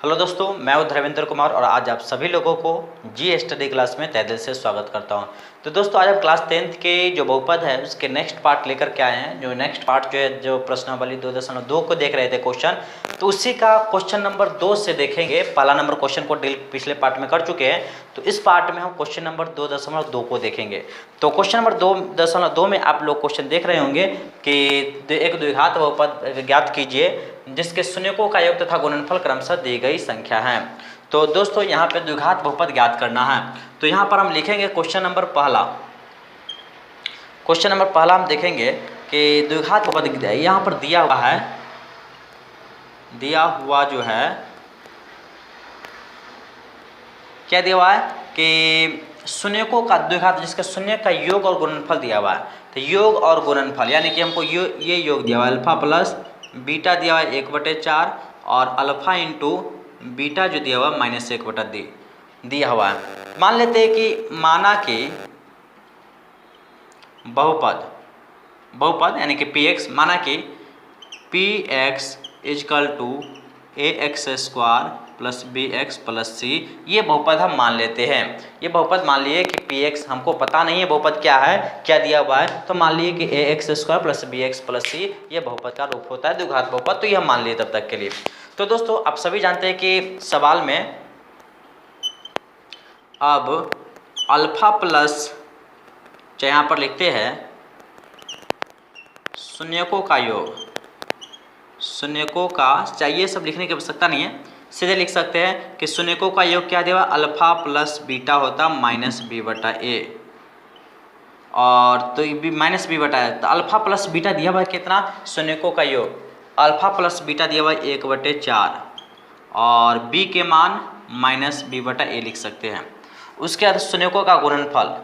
Hello दोस्तों, मैं हूं धर्मेंद्र कुमार और आज आप सभी लोगों को जी स्टडी क्लास में तहे दिल से स्वागत करता हूं। तो दोस्तों, आज हम क्लास 10th के जो बहुपद है उसके नेक्स्ट पार्ट लेकर के आए हैं। जो नेक्स्ट पार्ट जो है, जो प्रश्नावली 2.2 को देख रहे थे क्वेश्चन, तो उसी का क्वेश्चन नंबर 2 से देखेंगे। पहला नंबर क्वेश्चन को डील पिछले पार्ट में कर चुके हैं, तो इस पार्ट में हम क्वेश्चन नंबर 2.2 को देखेंगे। तो क्वेश्चन नंबर 2.2 में आप लोग क्वेश्चन देख रहे होंगे कि एक द्विघात बहुपद ज्ञात कीजिए जिसके शून्यकों का योग तथा गुणनफल क्रमशः दी गई संख्या है। तो दोस्तों, यहाँ पे द्विघात बहुपद ज्ञात करना है। तो यहाँ पर हम लिखेंगे क्वेश्चन नंबर पहला हम देखेंगे कि द्विघात बहुपद यहाँ पर दिया हुआ जो है क्या दिया हुआ है कि शून्यकों का द्विघात जिसका शून्य का योग और गुणनफल दिया हुआ है। तो योग और गुणनफल यानी कि हमको ये योग दिया हुआ है, अल्फा प्लस बीटा दिया हुआ है 1/4 और अल्फा इंटू बीटा जो दिया हुआ है -1/2 दिया हुआ है। मान लेते हैं कि माना कि बहुपद यानी कि px, माना कि px = ax² + bx + c, ये बहुपद हम मान लेते हैं। ये बहुपद मान लिए कि px, हमको पता नहीं है बहुपद क्या है, क्या दिया हुआ है, तो मान लिए कि ax² + bx + c ये बहुपद का रूप होता है, द्विघात बहुपद। तो ये हम मान लिए तब तक के लिए। तो दोस्तों, आप सभी जानते हैं कि सवाल में अब अल्फा प्लस, चाहे यहाँ पर लिखते हैं शून्यकों का योग, शून्यकों का, चाहिए सब लिखने की आवश्यकता नहीं है, सीधे लिख सकते हैं कि शून्यकों का योग क्या दिया, अल्फा प्लस बीटा होता -b/a, और तो -b/a है। तो अल्फा प्लस बीटा दिया हुआ है कितना, शून्यकों का योग अल्फा प्लस बीटा दिया हुआ है 1/4 और b के मान -b/a लिख सकते हैं। उसके बाद शून्यकों का गुणनफल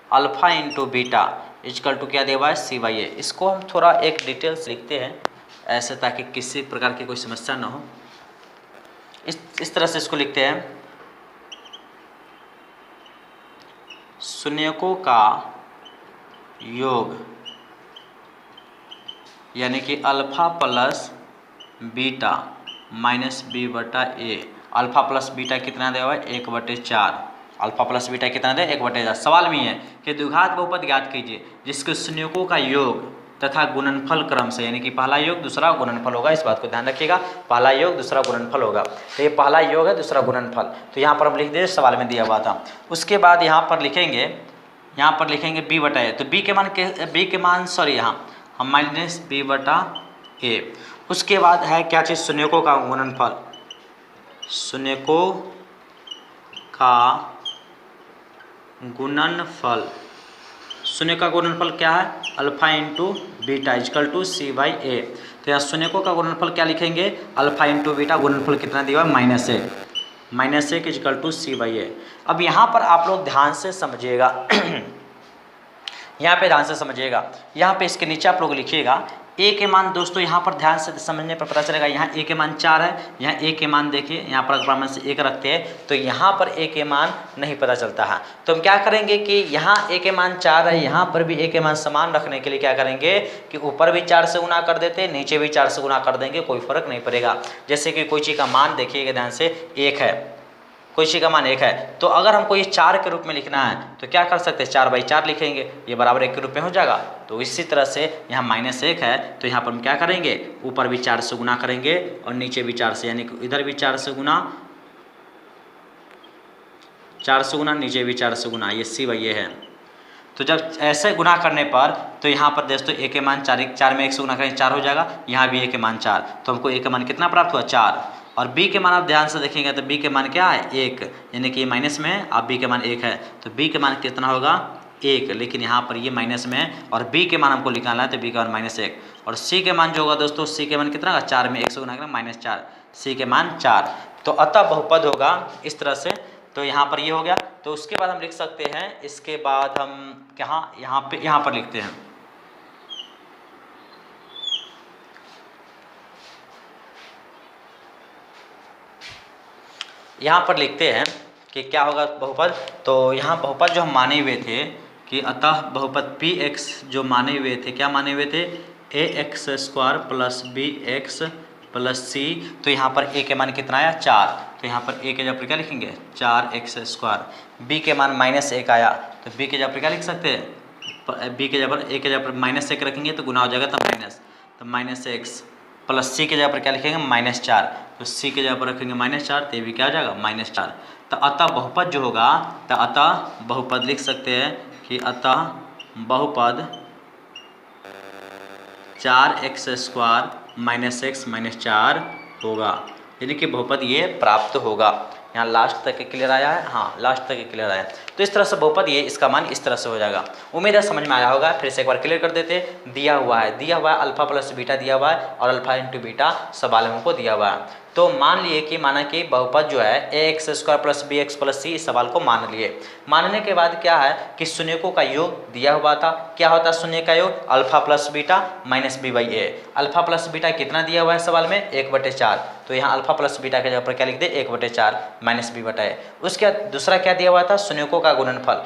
अल्फा इंटू बीटा = क्या दिया हुआ है, c/a। इसको हम थोड़ा एक डिटेल्स लिखते हैं ऐसे, ताकि किसी प्रकार की कोई समस्या ना हो। इस तरह से इसको लिखते हैं, शून्यकों का योग यानी कि alpha plus beta -b/a। Alpha plus beta कितना दिया हुआ है, 1/4। अल्फा प्लस बीटा कितना दे, 1/4। सवाल में है कि द्विघात बहुपद ज्ञात कीजिए जिसके शून्यकों का योग तथा गुणनफल क्रम से, यानी कि पहला योग दूसरा गुणनफल होगा। इस बात को ध्यान रखिएगा, पहला योग दूसरा गुणनफल होगा। तो ये पहला योग है, दूसरा गुणनफल। तो यहाँ पर हम लिख दे, सवाल में दिया हुआ था। उसके बाद यहाँ पर लिखेंगे b/a। तो b के मान यहाँ हम -b/a। उसके बाद है क्या चीज़, शून्यकों का गुणनफल, शून्यकों का गुणनफल, शून्य का गुणनफल क्या है, अल्फा इंटू बीटा = c/a। तो यहाँ शून्यकों का गुणनफल क्या लिखेंगे, अल्फा इंटू बीटा, गुणनफल कितना दिया हुआ है, -1 = c/a। अब यहाँ पर आप लोग ध्यान से समझिएगा यहाँ पे ध्यान से समझिएगा, यहाँ पे इसके नीचे आप लोग लिखिएगा a के मान। दोस्तों, यहाँ पर ध्यान से समझने पर पता चलेगा, यहाँ a के मान 4 है, यहाँ a के मान देखिए, यहाँ पर अगर से 1 रखते हैं तो यहाँ पर a के मान नहीं पता चलता है। तो हम क्या करेंगे कि यहाँ a के मान 4 है, यहाँ पर भी a के मान समान रखने के लिए क्या करेंगे कि ऊपर भी 4 से गुना कर देते हैं, नीचे भी 4 से गुना कर देंगे, कोई फर्क नहीं पड़ेगा। जैसे कि कोई चीज़ का मान देखिएगा ध्यान से, 1 है, कोई चीज़ का मान 1 है, तो अगर हमको ये 4 के रूप में लिखना है तो क्या कर सकते हैं, 4/4 लिखेंगे, ये बराबर 1 के रूप में हो जाएगा। तो इसी तरह से यहाँ -1 है, तो यहाँ पर हम क्या करेंगे, ऊपर भी 4 से गुना करेंगे और नीचे भी 4 से, यानी कि इधर भी 4 से गुना, नीचे भी 4 से गुना, ये c/a है। तो जब ऐसे गुना करने पर, तो यहाँ पर दोस्तों a के मान 4 में 1 से गुना करेंगे 4 हो जाएगा, यहाँ भी a के मान 4, तो हमको a के मान कितना प्राप्त हुआ, 4। और b के मान आप ध्यान से देखेंगे तो b के मान क्या है, 1, यानी कि माइनस में है, अब b के मान 1 है, तो b के मान कितना होगा, 1। लेकिन यहाँ पर ये माइनस में है और b के मान हमको निकालना है, तो b का मान -1। और c के मान जो होगा दोस्तों, c के मान कितना होगा, 4 में 1 से गुना करेंगे -4, c के मान 4। तो अतः बहुपद होगा इस तरह से। तो यहाँ पर ये हो गया। तो उसके बाद हम लिख सकते हैं, इसके बाद हम यहाँ पर लिखते हैं, यहाँ पर लिखते हैं कि क्या होगा बहुपद। तो यहाँ बहुपद जो हम माने हुए थे कि अतः बहुपद px जो माने हुए थे, क्या माने हुए थे, a x square plus b x plus c, तो यहाँ पर ए के मान कितना आया 4, तो यहाँ पर ए के जगह पर क्या लिखेंगे 4x स्क्वायर। बी के मान -1 आया, तो बी के जगह पर क्या लिख सकते हैं, बी के जगह पर ए के जगह पर -1 रखेंगे तो गुना हो जाएगा, तो माइनस, तो -x प्लस सी के जगह पर क्या लिखेंगे -4, तो सी के जगह पर रखेंगे -4, तो ये भी क्या हो जाएगा -4। तो अतः बहुपद जो होगा, तो अतः बहुपद लिख सकते हैं कि अतः बहुपद 4x स्क्वायर -x -4 होगा, यानी कि बहुपद ये प्राप्त होगा। यहाँ लास्ट तक के क्लियर आया है, हाँ लास्ट तक के क्लियर आया है। तो इस तरह से बहुपद ये इसका मान इस तरह से हो जाएगा। उम्मीद है समझ में आया होगा। फिर से एक बार क्लियर कर देते, दिया हुआ है अल्फा प्लस बीटा दिया हुआ है और अल्फा इंटू बीटा सवाल में हमको दिया हुआ है। तो मान लिए कि माना कि बहुपद जो है a x square plus b x plus c, इस सवाल को मान लिए। मानने के बाद क्या है कि शून्यकों का योग दिया हुआ था। क्या होता है शून्य का योग, alpha plus beta minus B by A. Alpha plus beta कितना दिया हुआ है सवाल में 1/4, तो यहाँ अल्फा प्लस बीटा के जगह पर क्या लिख दे 1/4 माइनस बी बटा ए। उसके बाद दूसरा क्या दिया हुआ था, शून्यकों का गुणनफल।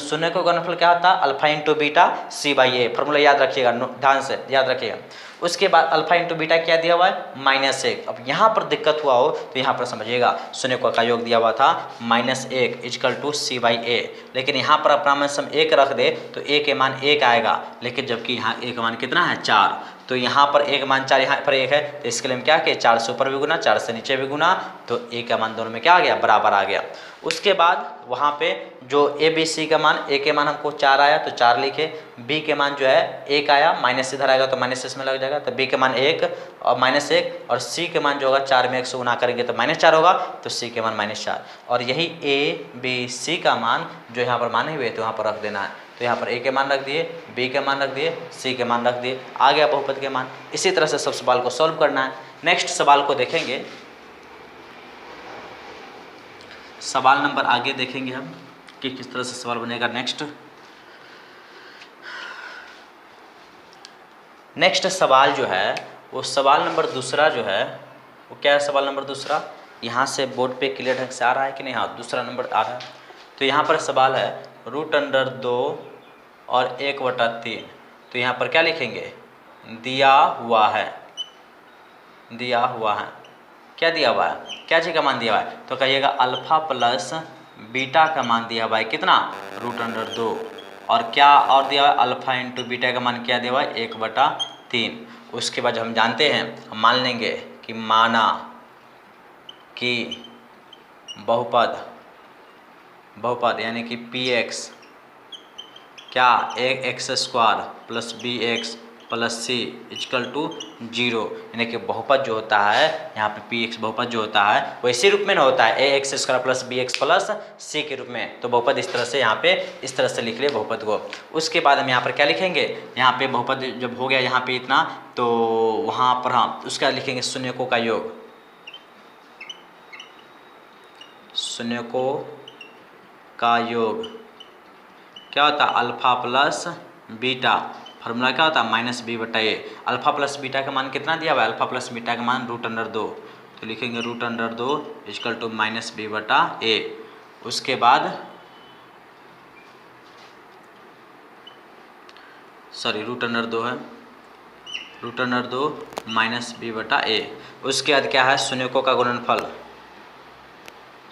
शून्यकों का गुणनफल क्या होता है, alpha into beta C by A. Formula याद रखिएगा, ध्यान से याद रखिएगा। उसके बाद अल्फा इंटू बीटा क्या दिया हुआ है -1। अब यहाँ पर दिक्कत हुआ हो तो यहाँ पर समझिएगा, शून्यकों का योग दिया हुआ था -1 इजकल टू सी बाई ए, लेकिन यहाँ पर अपना मान हम 1 रख दे तो ए के मान 1 आएगा, लेकिन जबकि यहाँ ए का मान कितना है 4, तो यहाँ पर ए का मान 4, यहाँ पर 1 है, तो इसके लिए हम क्या किए 4 से ऊपर भी गुना 4 से नीचे भी गुना, तो ए का मान दोनों में क्या आ गया बराबर आ गया। उसके बाद वहाँ पे जो ए बी सी का मान, ए के मान हमको 4 आया तो 4 लिखे, बी के मान जो है 1 आया, माइनस इधर आएगा तो माइनस इसमें लग जाएगा, तो बी के मान 1 और -1, और सी के मान जो होगा 4 में 1 से गुना करेंगे तो -4 होगा, तो सी के मान -4। और यही ए बी सी का मान जो यहाँ पर माने हुए तो वहाँ पर रख देना है। तो यहाँ पर ए के मान रख दिए, बी के मान रख दिए, सी के मान रख दिए, आ गया बहुपद के मान। इसी तरह से सब सवाल को सॉल्व करना है। नेक्स्ट सवाल को देखेंगे, सवाल नंबर आगे देखेंगे हम कि किस तरह से सवाल बनेगा। नेक्स्ट सवाल जो है वो सवाल नंबर दूसरा जो है वो क्या है, सवाल नंबर दूसरा यहाँ से बोर्ड पे क्लियर ढंग से आ रहा है कि नहीं, हाँ दूसरा नंबर आ रहा है। तो यहाँ पर सवाल है √2 और 1/3, तो यहाँ पर क्या लिखेंगे, दिया हुआ है, क्या दिया हुआ है, क्या चीज़ का मान दिया हुआ है, तो कहिएगा अल्फा प्लस बीटा का मान दिया हुआ है कितना √2, और क्या और दिया हुआ है अल्फा इंटू बीटा का मान क्या दिया हुआ है 1/3। उसके बाद हम जानते हैं, हम मान लेंगे कि माना कि बहुपद यानी कि px क्या ax² plus bx plus C equal to 0, यानी कि बहुपद जो होता है यहाँ पे px बहुपद जो होता है वो इसी रूप में ना होता है ax² प्लस bx प्लस सी के रूप में। तो बहुपद इस तरह से यहाँ पे इस तरह से लिख लिए बहुपद को। उसके बाद हम यहाँ पर क्या लिखेंगे, यहाँ पे बहुपद जब हो गया यहाँ पे इतना, तो वहाँ पर हम उसका लिखेंगे शून्यकों का योग, शून्यकों का योग क्या होता है अल्फा प्लस बीटा, फार्मूला क्या होता है -b/a। अल्फा प्लस बीटा का मान कितना दिया हुआ है, अल्फा प्लस बीटा का मान √2, तो लिखेंगे √2 इजकल टू -b/a। उसके बाद सॉरी √2 है, √2 -b/a। उसके बाद क्या है शून्यकों का गुणनफल,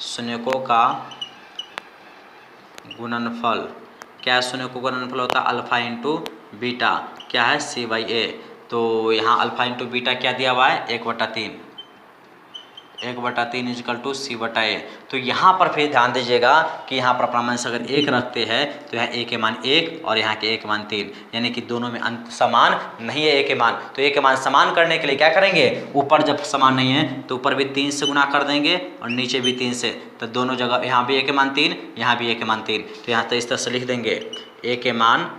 शून्यकों का गुणनफल क्या है, शून्यकों का गुणनफल होता है अल्फा इंटू बीटा क्या है c/a। तो यहाँ अल्फा इंटू बीटा क्या दिया हुआ है 1/3 इजकल टू c/a। तो यहाँ पर फिर ध्यान दीजिएगा कि यहाँ पर अपना मान अगर 1 रखते हैं तो यहाँ a के मान 1 और यहाँ के a के मान 3, यानी कि दोनों में अंत समान नहीं है a के मान। तो a के मान समान करने के लिए क्या करेंगे, ऊपर जब समान नहीं है तो ऊपर भी 3 से गुना कर देंगे और नीचे भी 3 से, तो दोनों जगह यहाँ भी a के मान 3, यहाँ भी a के मान 3, तो यहाँ तो इस तरह से लिख देंगे a के मान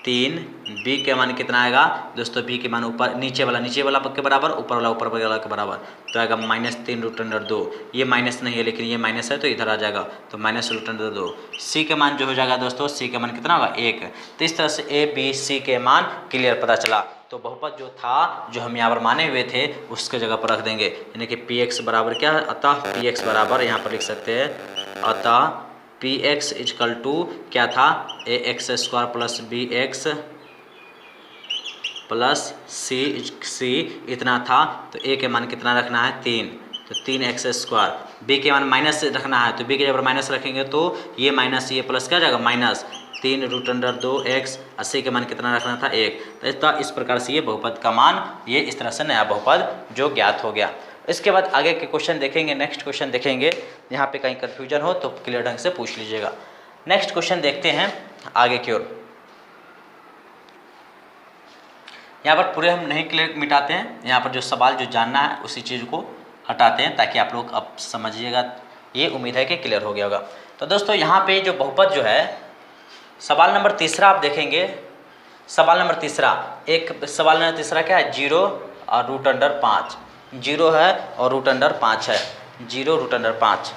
3, b के मान कितना आएगा दोस्तों, b के मान ऊपर नीचे वाला के बराबर, ऊपर वाला के बराबर, तो आएगा -3 √2। ये माइनस नहीं है लेकिन ये माइनस है तो इधर आ जाएगा, तो -√2। c के मान जो हो जाएगा दोस्तों, c के मान कितना होगा 1। तो इस तरह से a b c के मान क्लियर पता चला। तो बहुपद जो था जो हम यहाँ पर माने हुए थे उसके जगह पर रख देंगे, यानी कि px बराबर क्या है, अतः px बराबर यहाँ पर लिख सकते हैं अतः px इजकल टू क्या था ax² प्लस bx प्लस सी इतना था, तो ए के मान कितना रखना है 3, तो 3x²। बी के मान माइनस रखना है, तो बी के जब माइनस रखेंगे तो ये माइनस ये प्लस क्या जाएगा माइनस 3√2x। 80 के मान कितना रखना था 1। तो इस प्रकार से ये बहुपद का मान ये इस तरह से नया बहुपद जो ज्ञात हो गया। इसके बाद आगे के क्वेश्चन देखेंगे, नेक्स्ट क्वेश्चन देखेंगे। यहाँ पे कहीं कन्फ्यूजन हो तो क्लियर ढंग से पूछ लीजिएगा। नेक्स्ट क्वेश्चन देखते हैं आगे की ओर। यहाँ पर पूरे हम नहीं क्लियर मिटाते हैं, यहाँ पर जो सवाल जो जानना है उसी चीज़ को हटाते हैं ताकि आप लोग अब समझिएगा। ये उम्मीद है कि क्लियर हो गया होगा। तो दोस्तों यहाँ पे जो बहुपद जो है, सवाल नंबर तीसरा आप देखेंगे। सवाल नंबर तीसरा क्या है 0 और √5। 0 है और √5 है, 0√5।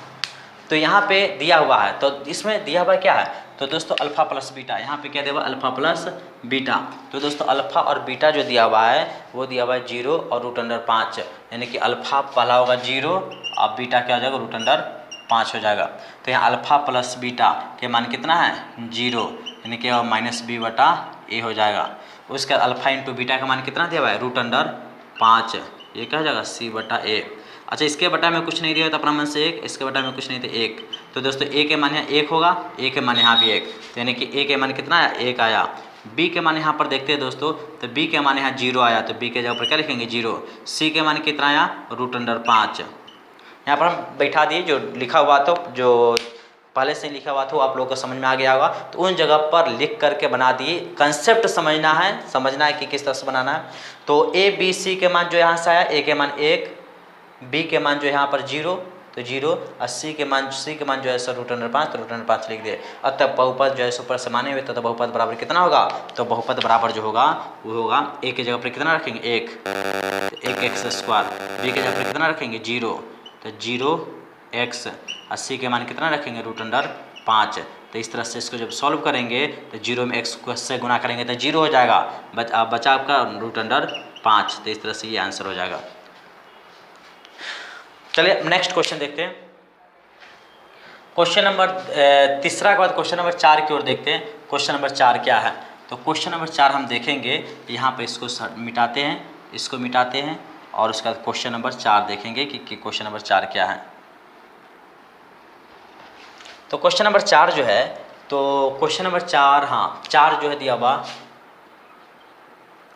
तो यहाँ पे दिया हुआ है, तो इसमें दिया हुआ क्या है, तो दोस्तों अल्फ़ा प्लस बीटा। यहाँ पे क्या दिया हुआ अल्फ़ा प्लस बीटा। तो दोस्तों अल्फ़ा और बीटा जो दिया हुआ है वो दिया हुआ है 0 और √5, यानी कि अल्फ़ा पहला होगा 0 और बीटा क्या हो जाएगा √5 हो जाएगा। तो यहाँ अल्फ़ा प्लस बीटा के मान कितना है 0, यानी कि -b/a हो जाएगा। उसके बाद अल्फ़ा इंटू बीटा का मान कितना दिया हुआ है √5, ये क्या हो जाएगा c/a। अच्छा, इसके बटा में कुछ नहीं दिया तो अपना मन से 1, इसके बटा में कुछ नहीं तो 1। तो दोस्तों a के मान यहाँ 1 होगा, a के मान यहाँ भी 1, तो यानी कि a के मान कितना आया 1 आया। b के मान यहाँ पर देखते हैं दोस्तों, तो b के मान यहाँ 0 आया, तो b के जगह पर क्या लिखेंगे 0। c के मान कितना आया √5। यहाँ पर हम बैठा दिए, जो लिखा हुआ था, जो पहले से लिखा हुआ था वो आप लोगों को समझ में आ गया होगा, तो उन जगह पर लिख करके बना दिए। कंसेप्ट समझना है कि किस तरह से बनाना है। तो a b c के मान जो यहाँ से आया, a के मान 1, b के मान जो यहाँ पर 0, तो 0, और c के मान जो है सर √5, तो √5 लिख दिए। अतः बहुपद जो है ऊपर से माने हुए, तो बहुपद बराबर कितना होगा, तो बहुपद बराबर जो होगा वो होगा a के जगह पर कितना रखेंगे 1, तो 1x²। b के जगह पर कितना रखेंगे 0, तो 0x, और c के मान कितना रखेंगे √5। तो इस तरह से इसको जब सॉल्व करेंगे तो 0 में x को से गुना करेंगे तो 0 हो जाएगा, बचा आपका √5। तो इस तरह से ये आंसर हो जाएगा। चलिए नेक्स्ट क्वेश्चन देखते हैं। क्वेश्चन नंबर तीसरा के बाद क्वेश्चन नंबर 4 की ओर देखते हैं। क्वेश्चन नंबर 4 क्या है, तो क्वेश्चन नंबर 4 हम देखेंगे यहाँ पे, इसको मिटाते हैं और उसके बाद क्वेश्चन नंबर 4 देखेंगे कि क्वेश्चन नंबर 4 क्या है। तो क्वेश्चन नंबर 4 जो है, तो क्वेश्चन नंबर 4, हाँ 4 जो है दिया हुआ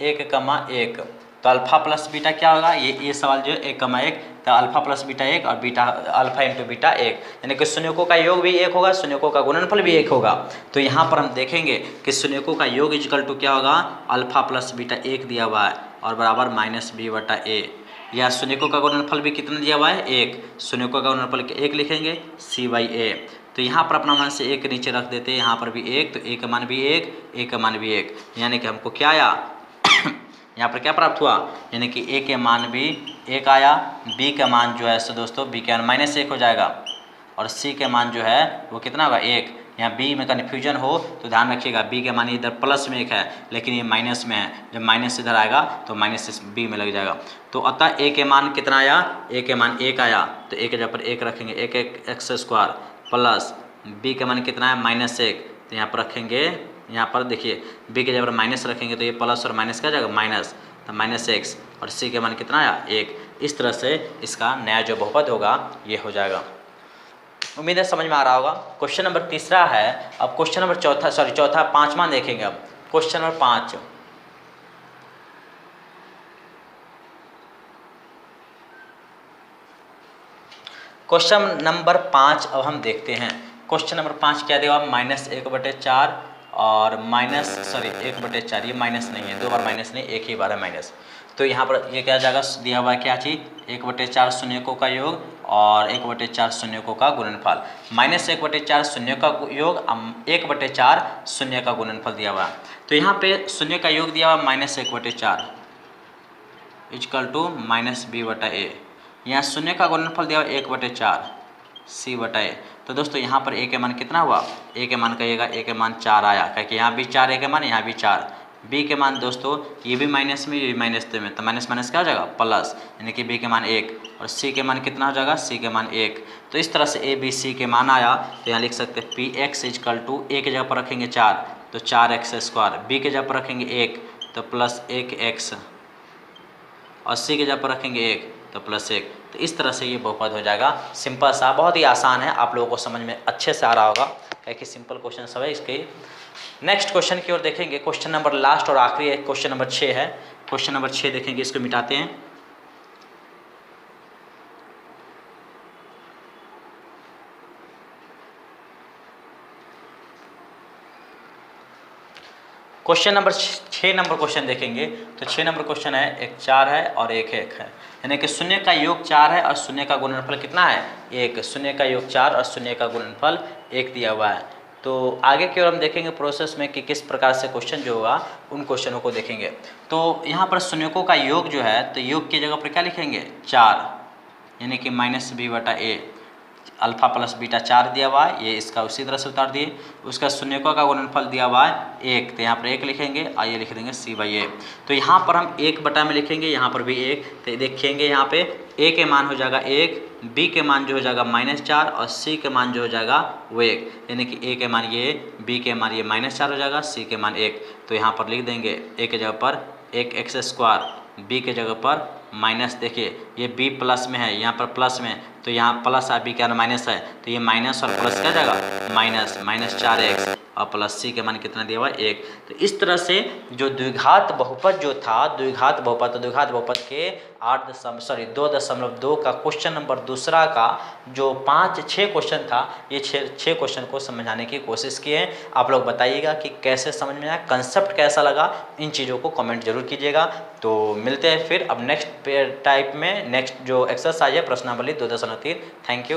1,1, तो अल्फ़ा प्लस बीटा क्या होगा, ये सवाल जो है 1,1, तो अल्फ़ा प्लस बीटा 1 और बीटा अल्फ़ा इंटू बीटा 1, यानी कि शून्यकों का योग भी 1 होगा, शून्यकों का गुणनफल भी 1 होगा। तो यहाँ पर हम देखेंगे कि शून्यकों का योग इक्वल टू क्या होगा, अल्फ़ा प्लस बीटा 1 दिया हुआ है और बराबर -b/a। या शून्यकों का गुणनफल भी कितना दिया हुआ है 1, शून्यकों का गुणनफल 1 लिखेंगे c/a। तो यहाँ पर अपना मान से 1 नीचे रख देते हैं, यहाँ पर भी 1, तो a का मान भी 1, a का मान भी 1, यानी कि हमको क्या आया यहाँ पर क्या प्राप्त हुआ, यानी कि a के मान भी 1 आया, b का मान जो है सो दोस्तों b के मान -1 हो जाएगा, और c के मान जो है वो कितना होगा 1। यहाँ b में कन्फ्यूजन हो तो ध्यान रखिएगा, b के मान इधर प्लस में 1 है लेकिन ये माइनस में है, जब माइनस इधर आएगा तो माइनस b में लग जाएगा। तो अतः a के मान कितना आया, a के मान 1 आया, तो a के जगह पर 1 रखेंगे, 1x² प्लस b के मान कितना है -1, तो यहाँ पर रखेंगे, यहाँ पर देखिए b के जगह पर माइनस रखेंगे तो ये प्लस और माइनस क्या जाएगा माइनस, तो -x, और c के मान कितना आया 1। इस तरह से इसका नया जो बहुपद होगा ये हो जाएगा। उम्मीद है समझ में आ रहा होगा। क्वेश्चन नंबर तीसरा है। अब क्वेश्चन नंबर चौथा 5वां देखेंगे। अब क्वेश्चन नंबर 5, क्वेश्चन नंबर 5 अब हम देखते हैं। क्वेश्चन नंबर 5 क्या देगा, -1/4 और 1/4, ये माइनस नहीं है, 2 बार माइनस नहीं, एक ही बार है माइनस। तो यहाँ पर ये क्या जाएगा, दिया हुआ है क्या चीज़, 1/4 शून्यकों का योग और 1/4 शून्यकों का गुणनफल, -1/4 शून्य का योग, 1/4 शून्य का गुणनफल दिया हुआ है। तो यहाँ पे शून्य का योग दिया हुआ -1/4 इक्वल टू -b/a, यहाँ शून्य का गुणनफल दिया हुआ 1/4 c/a। तो दोस्तों यहाँ पर a के मान कितना हुआ, a के मान कहिएगा, a के मान 4 आया, क्योंकि यहाँ भी 4 a के मान, यहाँ भी 4। b के मान दोस्तों ये भी माइनस में, ये भी माइनस में, तो माइनस माइनस क्या हो जाएगा प्लस, यानी कि b के मान 1, और c के मान कितना हो जाएगा, c के मान 1। तो इस तरह से a b c के मान आया। तो यहाँ लिख सकते हैं px इक्वल टू, a के जगह पर रखेंगे 4, तो 4x², b के जगह पर रखेंगे 1, तो प्लस 1x, और c की जगह पर रखेंगे 1 तो प्लस 1। तो इस तरह से ये बहुपद हो जाएगा। सिंपल सा, बहुत ही आसान है, आप लोगों को समझ में अच्छे से आ रहा होगा, क्योंकि सिंपल क्वेश्चन सब है इसके। नेक्स्ट क्वेश्चन की ओर देखेंगे। क्वेश्चन नंबर लास्ट और आखिरी है, क्वेश्चन नंबर 6 है। क्वेश्चन नंबर 6 देखेंगे, इसको मिटाते हैं। क्वेश्चन नंबर 6 नंबर क्वेश्चन देखेंगे। तो 6 नंबर क्वेश्चन है, एक 4 है और एक 1 है, यानी कि शून्य का योग 4 है और शून्य का गुणनफल कितना है 1। शून्य का योग 4 और शून्य का गुणनफल 1 दिया हुआ है। तो आगे की ओर हम देखेंगे प्रोसेस में कि किस प्रकार से क्वेश्चन जो होगा उन क्वेश्चनों को देखेंगे। तो यहाँ पर शून्यकों का योग जो है, तो योग की जगह पर क्या लिखेंगे 4, यानी कि -b/a, अल्फा प्लस बीटा 4 दिया हुआ है, ये इसका उसी तरह से उतार दिए। उसका शून्यकों का गुणनफल दिया हुआ है 1, तो यहाँ पर 1 लिखेंगे और ये लिख देंगे c/a। तो यहाँ पर हम 1 बटा में लिखेंगे, यहाँ पर भी 1, तो देखेंगे यहाँ पे a के मान हो जाएगा 1, b के मान जो हो जाएगा -4 और c के मान जो हो जाएगा वो 1, यानी कि a के मान ये, b के मान ये -4 हो जाएगा, c के मान 1। तो यहाँ पर लिख देंगे a के जगह पर 1x², b के जगह पर माइनस, देखिए ये b प्लस में है, यहाँ पर प्लस में, तो यहाँ प्लस और b के अंदर माइनस है, तो ये माइनस और प्लस क्या जाएगा -4x, और प्लस c के मान कितना दिया हुआ 1। तो इस तरह से जो द्विघात बहुपद जो था, द्विघात बहुपद के 2.2 का क्वेश्चन नंबर दूसरा का जो 5-6 क्वेश्चन था, ये 6 क्वेश्चन को समझाने की कोशिश की है। आप लोग बताइएगा कि कैसे समझ में आया, कंसेप्ट कैसा लगा, इन चीज़ों को कमेंट जरूर कीजिएगा। तो मिलते हैं फिर अब नेक्स्ट टाइप में, नेक्स्ट जो एक्सरसाइज है प्रश्नावली 2.3। Thank you.